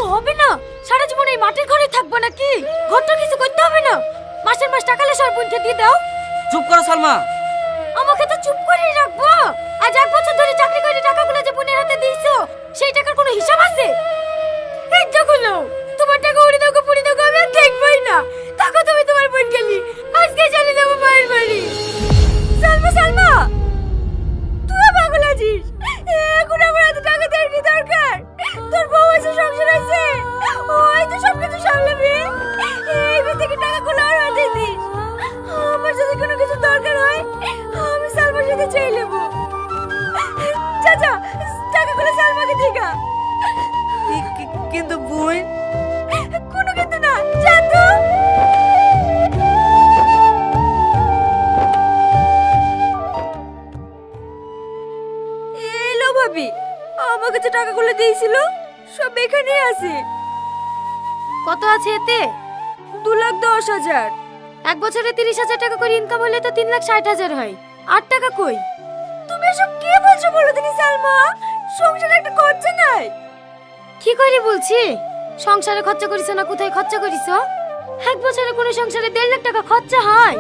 কিছু হবে না? সারা জীবন এই মাটির ঘরে থাকবো নাকি? ঘরটা কিছু করতে হবে না? মাসের মাস টাকা লে সর বোনকে দিয়ে দাও। চুপ করো সালমা। আমাকে তো চুপ করেই রাখবো। আজ 1 বছর ধরে চাকরি করে টাকাগুলো যে বোনের হাতে দিয়েছো, সেই টাকার কোনো হিসাব আছে? এই টাকাগুলো তোমার টাকা উড়ে দাও পুড়ে দাও আমি আর দেখবই না। টাকা তুমি তোমার বোন গেলি, আজকে চলে যাবো মায়ের বাড়ি। সালমা সালমা, তুই পাগল আছিস? এখন আমার এত টাকা দেওয়ার কি দরকার? তোর বউ আছে, সংসার আছে, ওই তো সব কিছু সামলাবে। এই থেকে টাকাগুলো আর হাতে দিস। আমার যদি কোনো কিছু দরকার হয় আমি সালমার সাথে চেয়ে নেবো। চাচা, টাকাগুলো সালমাকে দিগা। কিন্তু বোন, কোনো কিন্তু না, যা তো। এলো ভাবি, আমাকে যে টাকাগুলো দিয়েছিল সব এখানেই আছে। কত আছে এতে? 2,10,000। 1 বছরে 30,000 টাকা করে ইনকাম হলে তো 3,60,000 হয়। 8 টাকা কই? তুমি এসব কি বলছো বলো দিনি সালমা? সংসারে একটা খরচা নাই। কি করে বলছি? সংসারে খরচা করিছো না কোথায় খরচা করিছো? 1 বছরে কোনো সংসারে 1.5 লাখ টাকা খরচা হয়?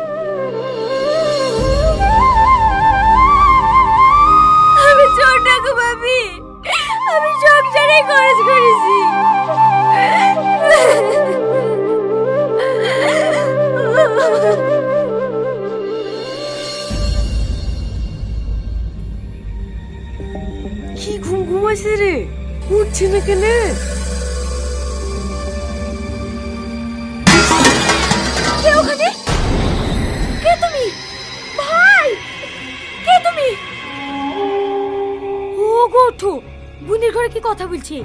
আমি চোর টাকা ভাবি, আমি সংসারে খরচ করেছি। কি ঘুম ঘুমাইছে রে? উঠছে না কেন? কে ওখানে? কে তুমি? ভাই, কে তুমি? ও গোঠো, বোনের ঘরে কি কথা বলছি?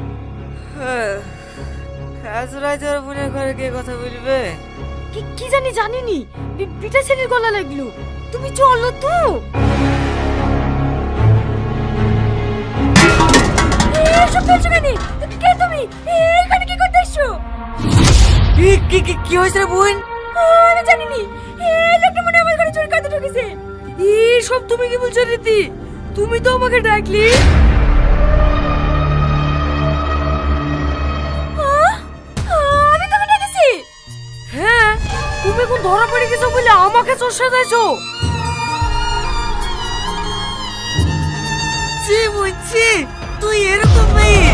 আজ রাতে আর বোনের ঘরে কে কথা বলবে? কি জানি, জানিনি। পিটা ছেলের গলা লাগলো। তুমি চলো তো। এসব বলছো কেন? কে তুমি? এখানে কি করতে এসছো? কি হয়েছে রে বোন? আমি জানিনি। এই লোকটা মনে হয় আমার ঘরে চুরি করতে ঢুকেছে। সব তুমি কি বলছো রীতি? তুমি তো আমাকে ডাকলি। আমি তোকে ডেকেছি? হ্যাঁ, তুমি কোন ধরা পড়ে গেছো বলে আমাকে চোর সাজাইছো। ছি বুঝছি, তুই এরকম মেয়ে।